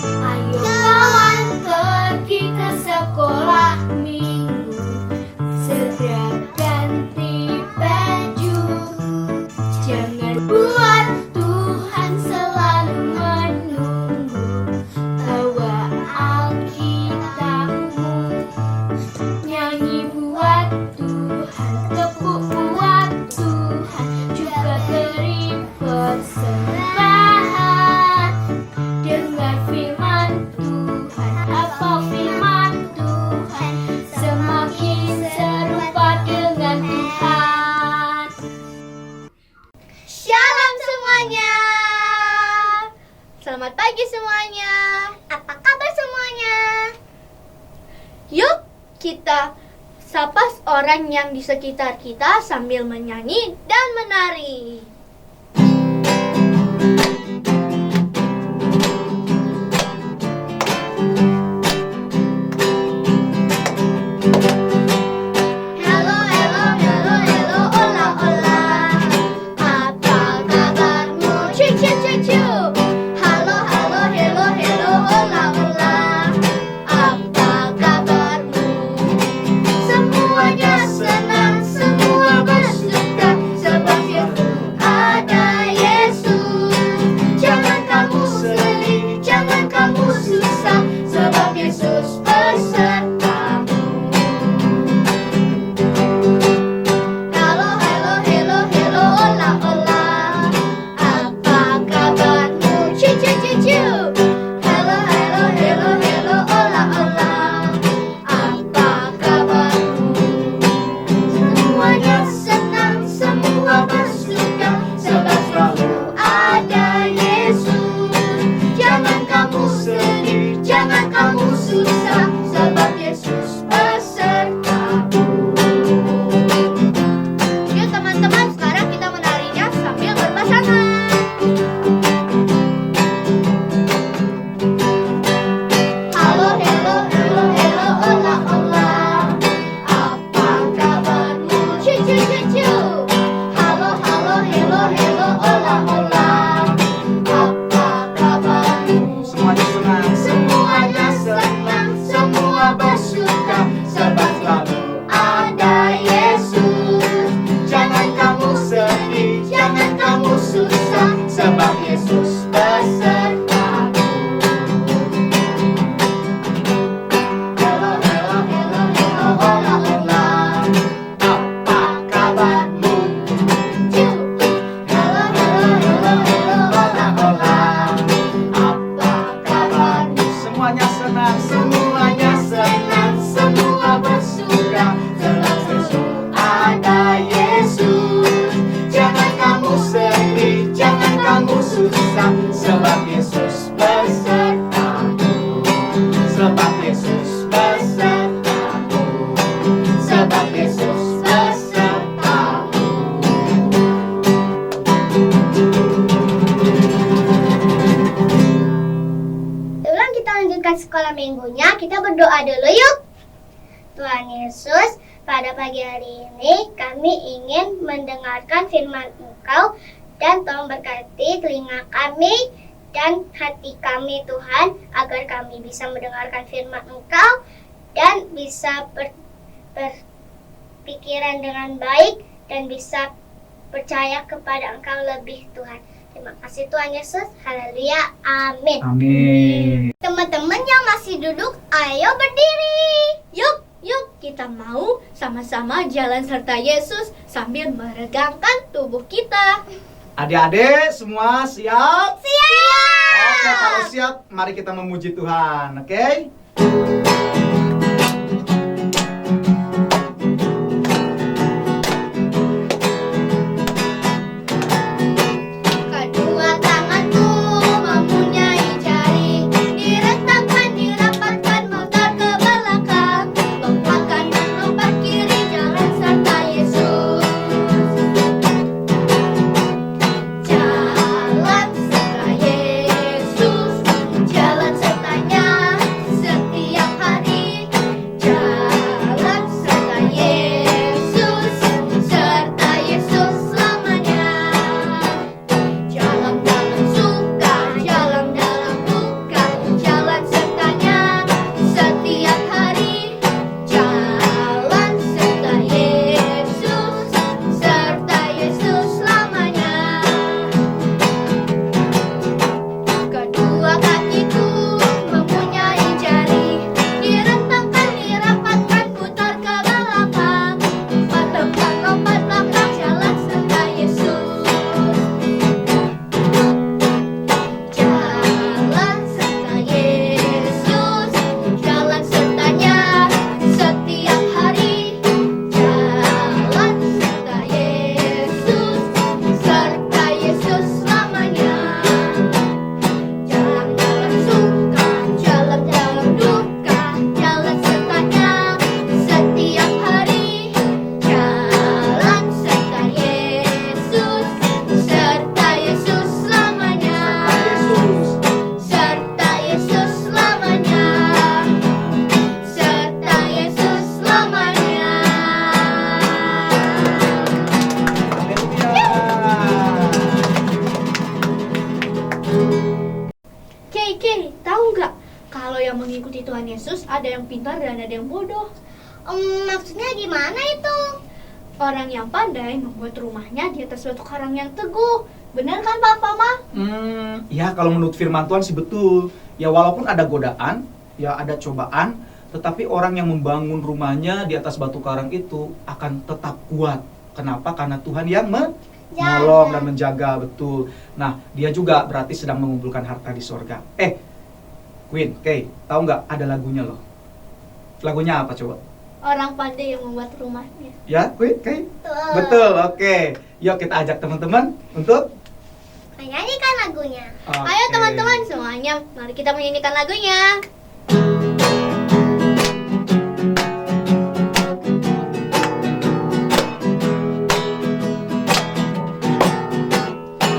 Ayo kawan pergi ke sekolah minggu, segera ganti baju. Jangan buat Tuhan selalu menunggu. Bawa Alkitabmu, nyanyi buat Tuhan, tepuk buat Tuhan, juga beri persembahan. Dengar firman Tuhan, hafal firman Tuhan, semakin serupa dengan Tuhan. Shalom semuanya. Selamat pagi semuanya. Apa kabar semuanya? Yuk kita sapa orang yang di sekitar kita sambil menyanyi dan menari. Halo, halo, halo, halo, ola, ola. Apa kabarmu? Ciu, ciu, ciu, ciu. Halo, halo, halo, halo, ola, ola. Apa kabarmu? Semuanya senang, semua bersuka, sebab Yesus ada Yesus. Jangan kamu sedih, jangan kamu susah, sebab Yesus besertamu. Halo, halo, halo, halo, ola, ola. Apa kabarmu? Ciu, ciu, ciu, ciu. Halo, halo, halo, halo, ola, ola. Apa kabarmu? Semuanya senang, semua bersuka, sebab selalu ada Yesus. Jangan kamu sedih, jangan kamu susah, sebab Yesus besertamu. Yuk teman-teman, sekarang kita menarinya sambil berpasangan. Halo, halo, halo, halo, ola, ola. Apa kabarmu? Ciu, ciu, ciu, ciu. Halo, halo, halo, halo, ola, ola. Apa kabarmu? Semuanya senang, Semuanya senang, semua bersuka, sebab selalu ada Yesus. Jangan kamu sedih, jangan kamu susah, sebab Yesus besertamu. Halo, halo, halo, halo, ola, ola. Apa kabarmu? Ciu. Halo, halo, halo, halo, ola, ola. Apa kabarmu? semuanya senang, Semuanya senang, semua bersuka, sebab selalu ada Yesus. Jangan kamu sedih, jangan kamu susah, sebab Yesus besertamu. Sebab Yesus besertamu. Sebab Yesus besertamu. Sebelum kita lanjutkan sekolah minggunya, kita berdoa dulu yuk. Tuhan Yesus, pada pagi hari ini kami ingin mendengarkan firman Engkau, dan tolong berkati telinga kami dan hati kami Tuhan, agar kami bisa mendengarkan firman Engkau dan bisa berpikiran dengan baik dan bisa percaya kepada Engkau lebih Tuhan. Terima kasih Tuhan Yesus. Haleluya. Amin. amin. Teman-teman yang masih duduk, ayo berdiri. Yuk, yuk kita mau sama-sama jalan serta Yesus sambil meregangkan tubuh kita. Adik-adik semua siap? Siap. Oke, kalau siap, mari kita memuji Tuhan, oke? Kedua tanganku mempunyai jari, direntangkan, dirapatkan, memutar ke belakang, lompat kanan, lompat kiri, jalan serta Yesus. Jalan serta Yesus, jalan sertanya setiap hari. Kay, tahu nggak? Kalau yang mengikuti Tuhan Yesus ada yang pintar dan ada yang bodoh. Maksudnya gimana itu? Orang yang pandai membuat rumahnya di atas batu karang yang teguh. Benar kan Papa, Ma? Ya kalau menurut firman Tuhan sih betul. Ya walaupun ada godaan, ya ada cobaan, tetapi orang yang membangun rumahnya di atas batu karang itu akan tetap kuat. Kenapa? Karena Tuhan yang menolong dan menjaga, betul. Nah, dia juga berarti sedang mengumpulkan harta di sorga. Queen, Kay, tahu nggak ada lagunya loh? Lagunya apa coba? Orang pandai yang membuat rumahnya. Ya, Queen, Kay? Betul, oke. Yuk kita ajak teman-teman untuk menyanyikan lagunya. Ayo teman-teman semuanya, mari kita menyanyikan lagunya.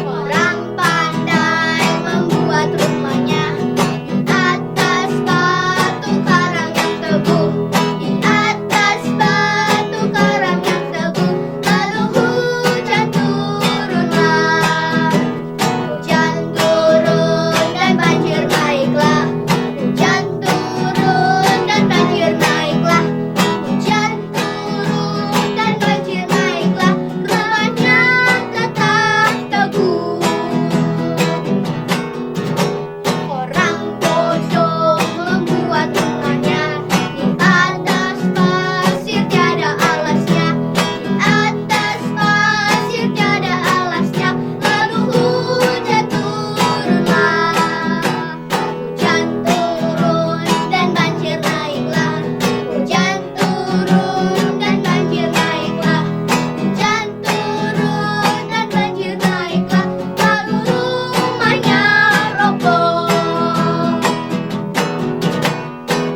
Orang pandai membuat rumahnya di atas batu karang yang teguh, di atas batu karang yang teguh. Lalu hujan turunlah, hujan turun dan banjir naiklah, hujan turun dan banjir naiklah, hujan turun dan banjir naiklah. Rumahnya tetap teguh. Orang bodoh membuat rumahnya di atas pasir tiada alasnya, di atas pasir tiada alasnya. Lalu hujan turunlah, hujan turun dan banjir naiklah, hujan turun dan banjir naiklah, hujan turun dan banjir naiklah. Lalu rumahnya roboh.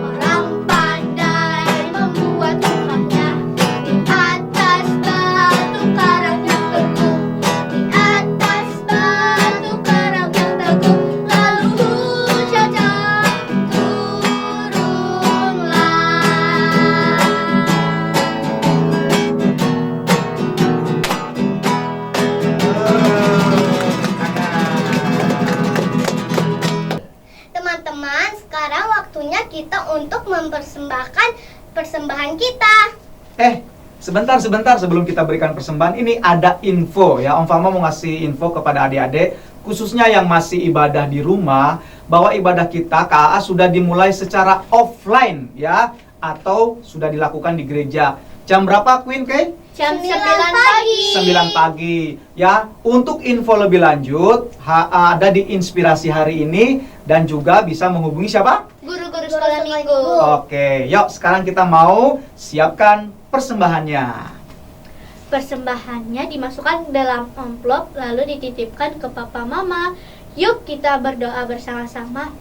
Orang pandai membuat rumahnya di atas batu karang yang teguh, di atas batu karang yang teguh. Lalu hujan Teman-teman, sekarang waktunya kita untuk mempersembahkan persembahan kita. Sebentar sebelum kita berikan persembahan ini ada info ya. Om Fama mau ngasih info kepada adik-adik khususnya yang masih ibadah di rumah bahwa ibadah kita KAA sudah dimulai secara offline ya atau sudah dilakukan di gereja. Jam berapa Queen Kay? Jam 9 pagi. 9 pagi ya. Untuk info lebih lanjut ada di Inspirasi hari ini dan juga bisa menghubungi siapa? Guru-guru sekolah minggu. Oke, yuk sekarang kita mau siapkan persembahannya. Persembahannya dimasukkan dalam amplop lalu dititipkan ke papa mama. Yuk kita berdoa bersama-sama.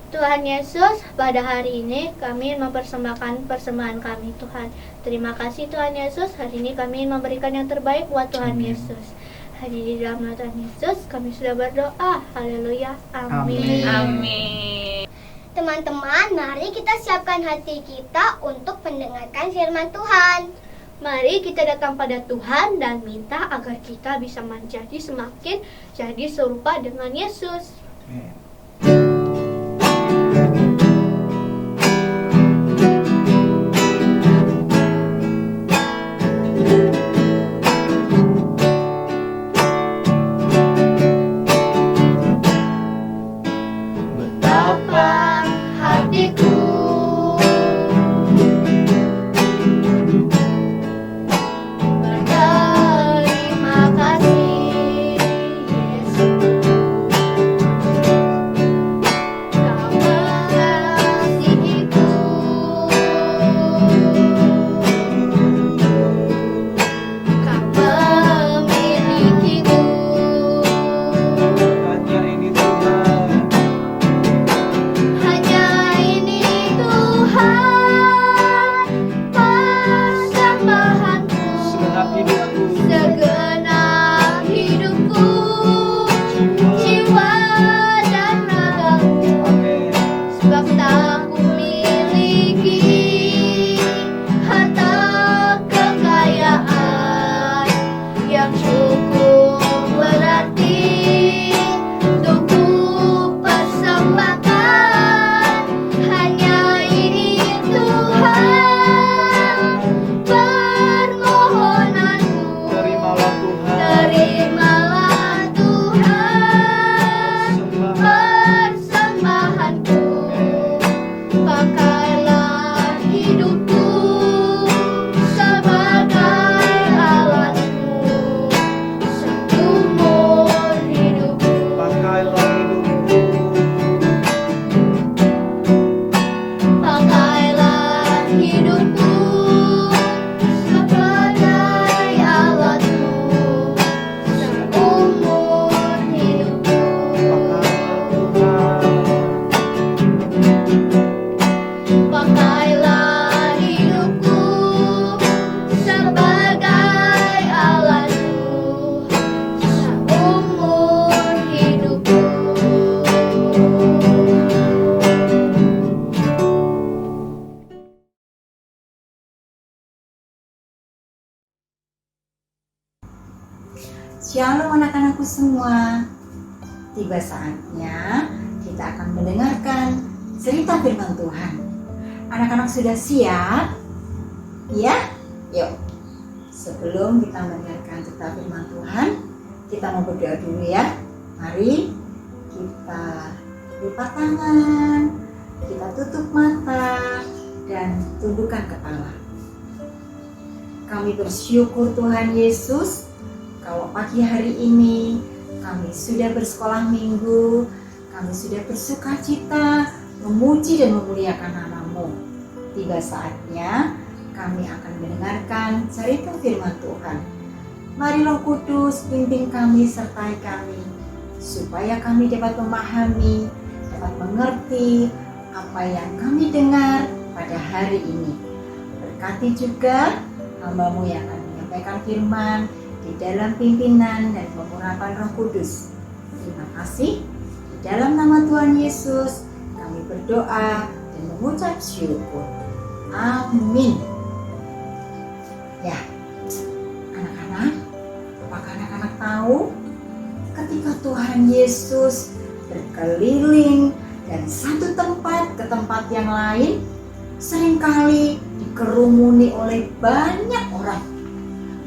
Tuhan Yesus, pada hari ini kami mempersembahkan persembahan kami Tuhan. Terima kasih Tuhan Yesus, hari ini kami memberikan yang terbaik buat Tuhan Yesus. Hari di dalam nama Tuhan Yesus kami sudah berdoa. Haleluya. Amin. Amin. Teman-teman, mari kita siapkan hati kita untuk mendengarkan firman Tuhan. Mari kita datang pada Tuhan dan minta agar kita bisa menjadi semakin jadi serupa dengan Yesus. Betapa hatiku berterima kasih Yesus. Shalom anak-anakku semua. Tiba saatnya kita akan mendengarkan cerita firman Tuhan. Anak-anak sudah siap? Ya? Yuk. Sebelum kita mendengarkan cerita firman Tuhan, kita mau berdoa dulu ya. Mari kita lipat tangan, kita tutup mata, dan tundukkan kepala. Kami bersyukur Tuhan Yesus, kalau pagi hari ini kami sudah bersekolah minggu, kami sudah bersuka cita, memuji dan memuliakan nama-Mu. Tiba saatnya kami akan mendengarkan cerita firman Tuhan. Mari Roh Kudus bimbing kami, sertai kami, supaya kami dapat memahami, dapat mengerti apa yang kami dengar pada hari ini. Berkati juga hamba-Mu yang akan menyampaikan firman di dalam pimpinan dan pengurapan Roh Kudus. Terima kasih. Di dalam nama Tuhan Yesus kami berdoa dan mengucap syukur. Amin. Ya, anak-anak, apakah anak-anak tahu ketika Tuhan Yesus berkeliling dari satu tempat ke tempat yang lain, seringkali dikerumuni oleh banyak orang.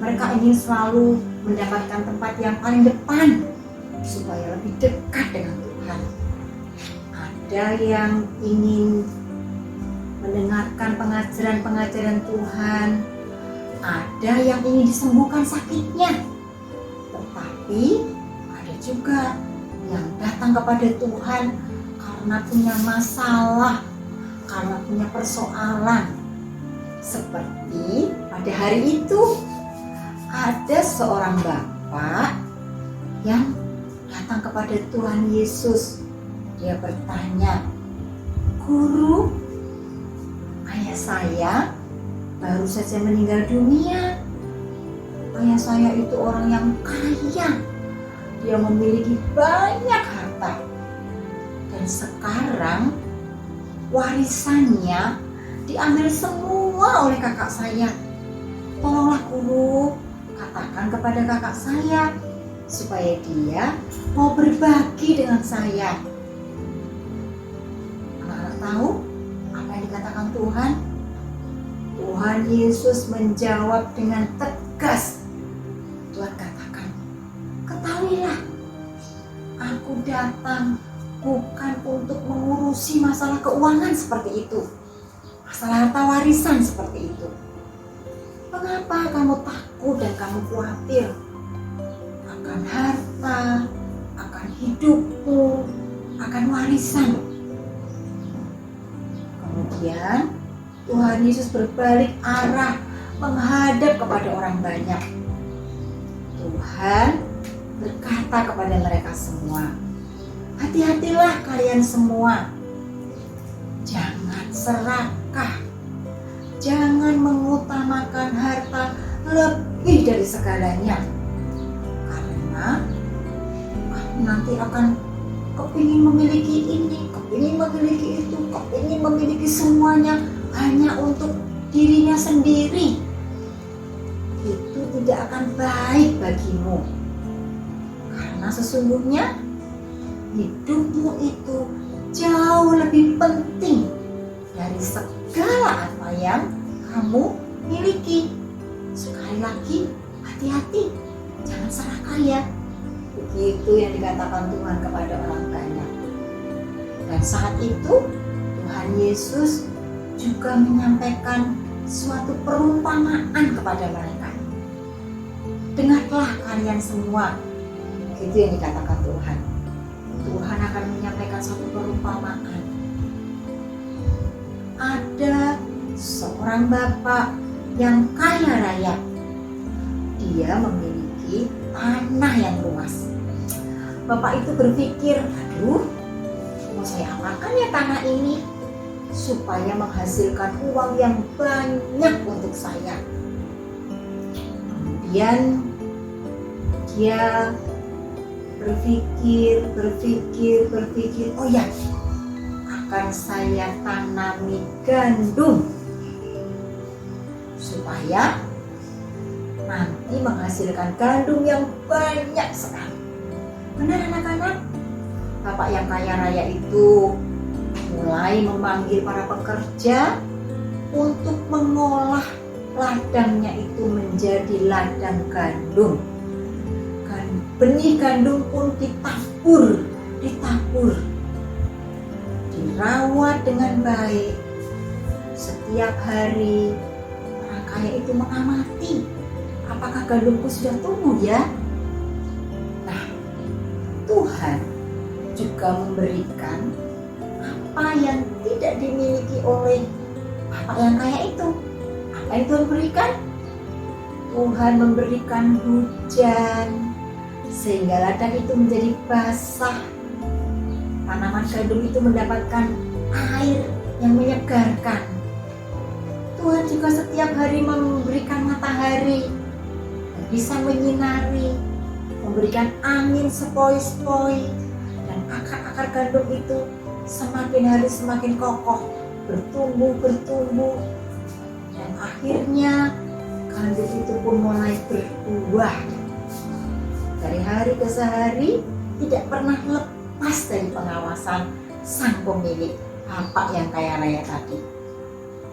Mereka ingin selalu mendapatkan tempat yang paling depan supaya lebih dekat dengan Tuhan. Ada yang ingin mendengarkan pengajaran-pengajaran Tuhan, ada yang ingin disembuhkan sakitnya, tetapi ada juga yang datang kepada Tuhan karena punya masalah, karena punya persoalan. Seperti pada hari itu ada seorang bapak yang datang kepada Tuhan Yesus. Dia bertanya, "Guru, ayah saya baru saja meninggal dunia. Ayah saya itu orang yang kaya. Dia memiliki banyak harta. Dan sekarang warisannya diambil semua oleh kakak saya. Tolonglah guru, katakan kepada kakak saya supaya dia mau berbagi dengan saya." Anak-anak tahu apa yang dikatakan Tuhan? Tuhan Yesus menjawab dengan tegas. Tuhan katakan, "Ketahuilah, aku datang bukan untuk mengurusi masalah keuangan seperti itu, masalah harta warisan seperti itu. Mengapa kamu takut dan kamu khawatir akan harta, akan hidupmu, akan warisan?" Kemudian Tuhan Yesus berbalik arah menghadap kepada orang banyak. Tuhan berkata kepada mereka semua, "Hati-hatilah kalian semua. Jangan serakah. Jangan mengutamakan harta lebih dari segalanya. Karena kamu nanti akan kepingin memiliki ini, kepingin memiliki itu, kepingin memiliki semuanya hanya untuk dirinya sendiri. Itu tidak akan baik bagimu. Karena sesungguhnya hidupmu itu jauh lebih penting dari segala apa yang kamu miliki. Sekali lagi, hati-hati, jangan serakah ya." Begitu yang dikatakan Tuhan kepada orang banyak. Dan saat itu Tuhan Yesus juga menyampaikan suatu perumpamaan kepada mereka. "Dengarlah kalian semua." Begitu yang dikatakan Tuhan. Tuhan akan menyampaikan suatu perumpamaan. Ada seorang bapak yang kaya raya. Dia memiliki tanah yang luas. Bapak itu berpikir, "Aduh, mau saya apakan ya tanah ini supaya menghasilkan uang yang banyak untuk saya?" Kemudian dia berpikir, "Oh ya, akan saya tanami gandum supaya nanti menghasilkan gandum yang banyak sekali. Benar anak-anak? Bapak yang kaya raya itu mulai memanggil para pekerja untuk mengolah ladangnya itu menjadi ladang gandum. Benih gandum pun ditabur, dirawat dengan baik. Setiap hari orang kaya itu mengamati apakah gandumku sudah tumbuh ya. Nah, Tuhan juga memberikan apa yang tidak dimiliki oleh bapak yang kaya itu. Apa yang Tuhan berikan? Tuhan memberikan hujan sehingga ladang itu menjadi basah. Tanaman gandum itu mendapatkan air yang menyegarkan. Tuhan juga setiap hari memberikan matahari yang bisa menyinari, memberikan angin sepoi-sepoi, dan akar-akar gandum itu semakin hari semakin kokoh, bertumbuh, dan akhirnya gandum itu pun mulai berbuah. Dari hari ke hari tidak pernah lepas dari pengawasan sang pemilik, bapak yang kaya raya tadi.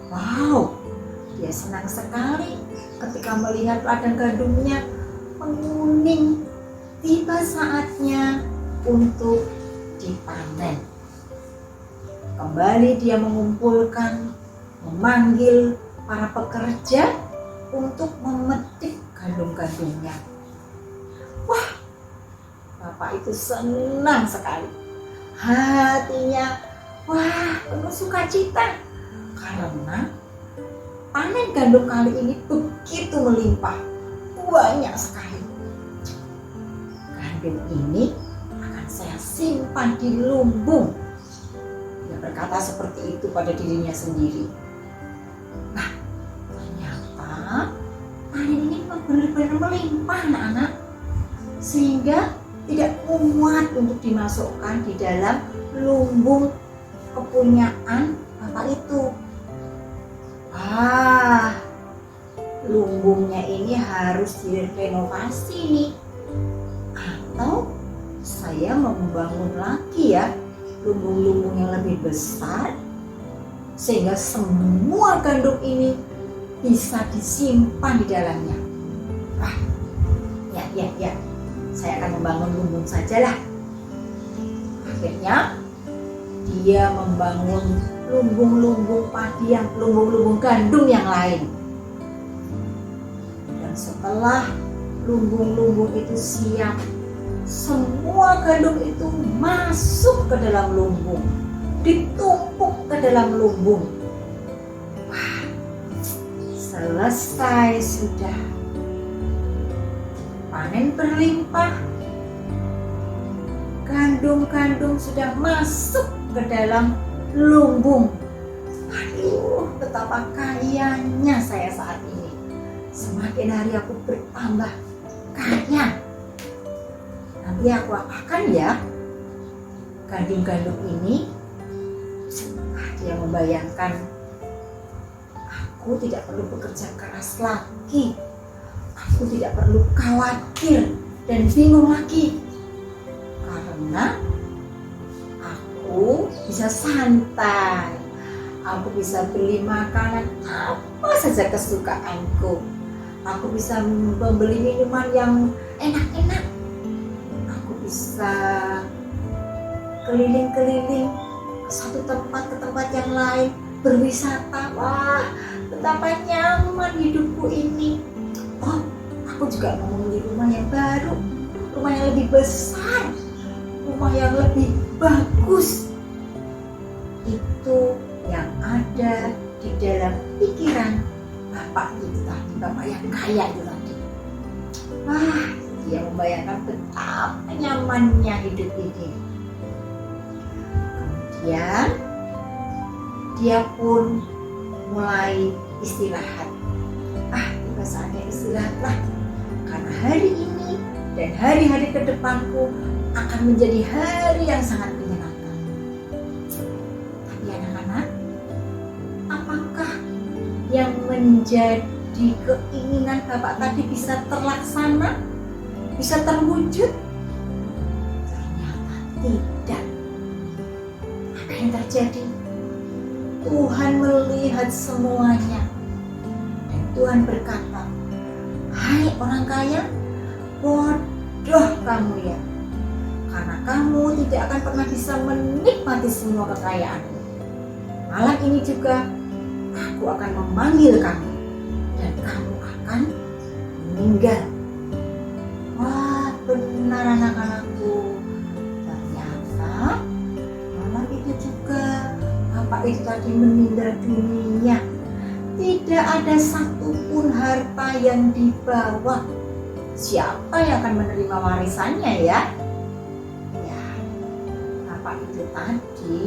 Wow, dia senang sekali ketika melihat ladang gandumnya menguning. Tiba saatnya untuk dipanen. Kembali dia mengumpulkan, memanggil para pekerja untuk memetik gandum-gandumnya. Wah, bapak itu senang sekali. Hatinya, wah, penuh sukacita. Karena panen gandum kali ini begitu melimpah, banyak sekali. Gandum ini akan saya simpan di lumbung. Dia berkata seperti itu pada dirinya sendiri. Nah, ternyata panen ini benar-benar melimpah anak-anak, sehingga tidak muat untuk dimasukkan di dalam lumbung kepunyaan bapak itu. Lumbungnya ini harus direnovasi nih, atau saya mau membangun lagi ya lumbung-lumbung yang lebih besar sehingga semua gandum ini bisa disimpan di dalamnya. Ya, saya akan membangun lumbung sajalah. Akhirnya dia membangun lumbung-lumbung padi lumbung-lumbung gandum yang lain. Dan setelah lumbung-lumbung itu siap, semua gandum itu masuk ke dalam lumbung, ditumpuk ke dalam lumbung. Wah, selesai sudah. Panen berlimpah. Gandum-gandum sudah masuk ke dalam lumbung. Aduh, betapa kayanya saya saat ini. Semakin hari aku bertambah kaya. Nanti aku apakan ya gandum-gandum ini? Dia membayangkan, aku tidak perlu bekerja keras lagi. Aku tidak perlu khawatir dan bingung lagi. Karena aku bisa santai. Aku bisa beli makanan apa saja kesukaanku. Aku bisa membeli minuman yang enak-enak. Aku bisa keliling-keliling ke satu tempat ke tempat yang lain, berwisata. Wah, betapa nyaman hidupku ini. Oh, aku juga mau membeli rumah yang baru, rumah yang lebih besar, rumah yang lebih bagus. Itu yang ada di dalam pikiran bapak itu tadi, bapak yang kaya itu tadi. Wah, dia membayangkan betapa nyamannya hidup ini. Kemudian dia pun mulai istirahat. Tiba saatnya istirahatlah, karena hari ini dan hari-hari ke depanku akan menjadi hari yang sangat menyenangkan. Tapi anak-anak, apakah yang menjadi jadi keinginan Bapak tadi bisa terlaksana, bisa terwujud? Ternyata tidak. Apa yang terjadi? Tuhan melihat semuanya dan Tuhan berkata, "Hai orang kaya, bodoh kamu ya, karena kamu tidak akan pernah bisa menikmati semua kekayaanmu. Malam ini juga aku akan memanggil kamu dan kamu akan meninggal." Wah, benar anak-anakku. Ternyata malam itu juga Bapak itu tadi meninggal dunia. Tidak ada satupun harta yang dibawa. Siapa yang akan menerima warisannya ya? Ya, Bapak itu tadi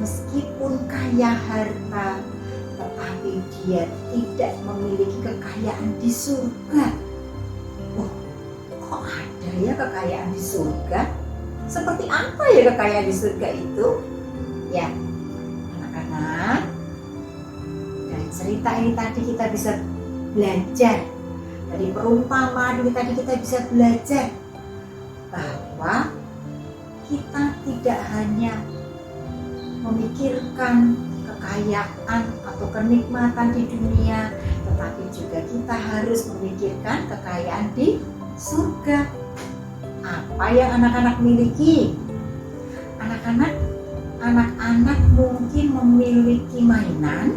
meskipun kaya harta, tetapi dia tidak memiliki kekayaan di surga. Oh, kok ada ya kekayaan di surga? Seperti apa ya kekayaan di surga itu? Ya, anak-anak, dari cerita ini tadi kita bisa belajar. Dari perumpamaan ini tadi kita bisa belajar bahwa kita tidak hanya memikirkan kekayaan atau kenikmatan di dunia, tetapi juga kita harus memikirkan kekayaan di surga. Apa yang anak-anak miliki? Anak-anak mungkin memiliki mainan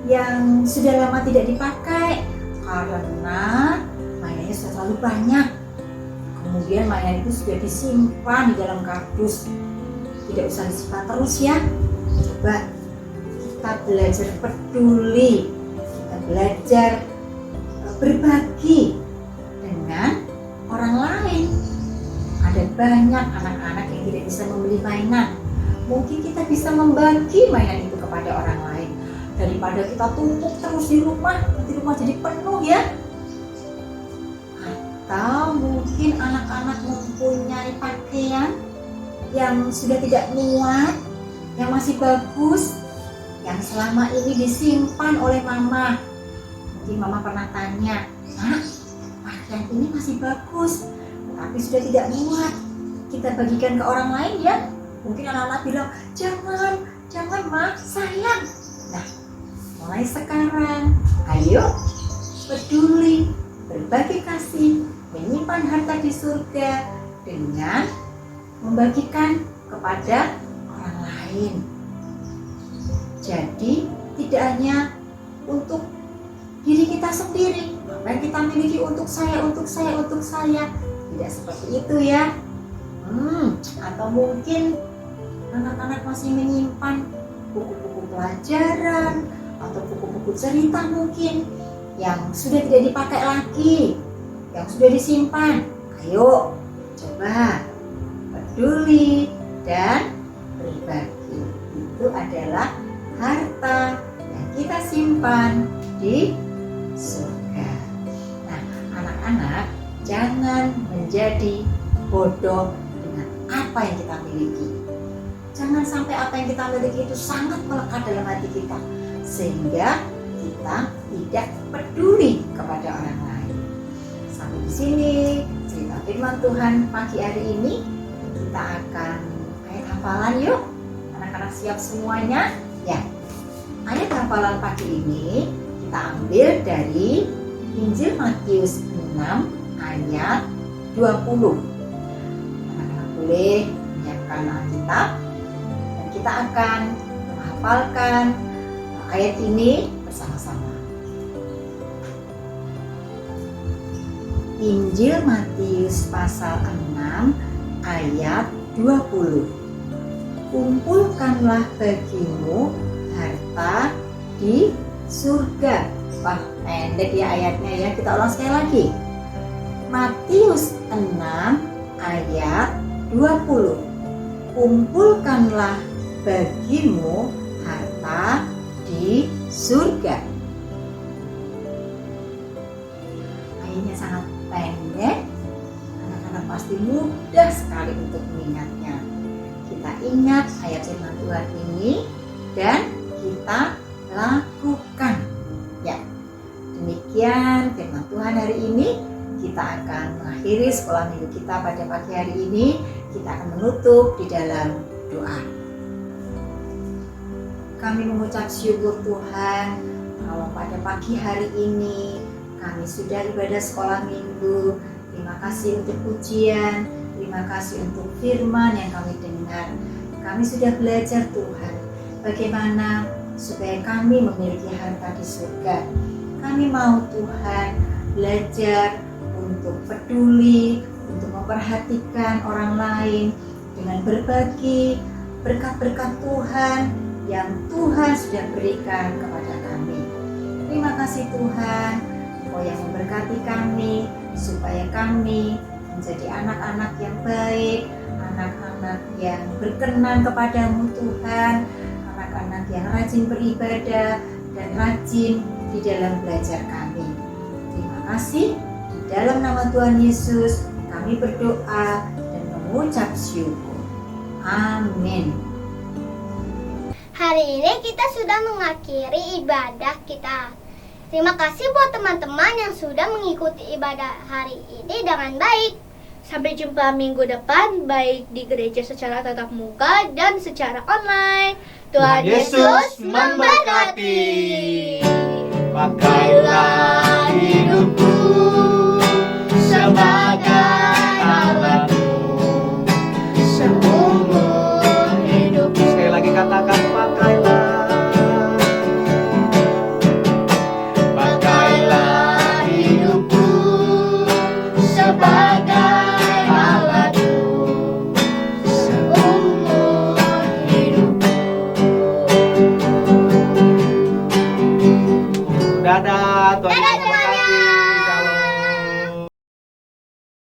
yang sudah lama tidak dipakai karena mainannya sudah terlalu banyak. Kemudian mainan itu sudah disimpan di dalam kardus. Tidak usah disimpan terus ya. Coba kita belajar peduli, kita belajar berbagi dengan orang lain. Ada banyak anak-anak yang tidak bisa membeli mainan. Mungkin kita bisa membagi mainan itu kepada orang lain. Daripada kita tumpuk terus di rumah, nanti rumah jadi penuh ya. Atau mungkin anak-anak mempunyai pakaian yang sudah tidak muat, yang masih bagus, yang selama ini disimpan oleh mama. Mungkin mama pernah tanya, "Nak, pakaian ini masih bagus, tapi sudah tidak muat. Kita bagikan ke orang lain ya." Mungkin anak-anak bilang, jangan Ma, sayang. Nah, mulai sekarang, ayo peduli, berbagi kasih, menyimpan harta di surga dengan membagikan kepada orang lain. Jadi tidak hanya untuk diri kita sendiri, apa yang kita miliki untuk saya. Tidak seperti itu ya. Atau mungkin anak-anak masih menyimpan buku-buku pelajaran atau buku-buku cerita mungkin yang sudah tidak dipakai lagi, yang sudah disimpan. Ayo coba peduli dan berbagi. Itu adalah harta yang kita simpan di surga. Nah, anak-anak, jangan menjadi bodoh dengan apa yang kita miliki. Jangan sampai apa yang kita miliki itu sangat melekat dalam hati kita, sehingga kita tidak peduli kepada orang lain. Sampai di sini cerita firman Tuhan pagi hari ini. Kita akan ayat hafalan yuk. Anak-anak siap semuanya? Ya. Ayat hafalan pagi ini kita ambil dari Injil Matius 6 ayat 20. Anak-anak boleh menyiapkan Alkitab dan kita akan menghafalkan ayat ini bersama-sama. Injil Matius pasal 6 ayat 20. Kumpulkanlah bagimu harta di surga. Wah, pendek ya ayatnya ya. Kita ulang sekali lagi. Matius 6 ayat 20. Kumpulkanlah bagimu harta di surga. Ayatnya sangat pendek. Anak-anak pasti mudah sekali untuk mengingatnya. Kita ingat ayat firman Tuhan ini dan kita lakukan. Ya, mengakhiri sekolah minggu kita pada pagi hari ini, kita akan menutup di dalam doa. Kami mengucap syukur Tuhan kalau pada pagi hari ini kami sudah ibadah sekolah minggu. Terima kasih untuk ujian, terima kasih untuk firman yang kami dengar. Kami sudah belajar Tuhan, bagaimana supaya kami memiliki harta di surga. Kami mau Tuhan belajar untuk peduli, untuk memperhatikan orang lain dengan berbagi berkat-berkat Tuhan yang Tuhan sudah berikan kepada kami. Terima kasih Tuhan, Engkau yang memberkati kami supaya kami menjadi anak-anak yang baik, anak-anak yang berkenan kepadamu Tuhan, anak-anak yang rajin beribadah dan rajin di dalam belajar kami. Terima kasih. Di dalam nama Tuhan Yesus kami berdoa dan mengucap syukur. Amin. Hari ini kita sudah mengakhiri ibadah kita. Terima kasih buat teman-teman yang sudah mengikuti ibadah hari ini dengan baik. Sampai jumpa minggu depan, baik di gereja secara tatap muka dan secara online. Tuhan Yesus memberkati. Pakailah hidupku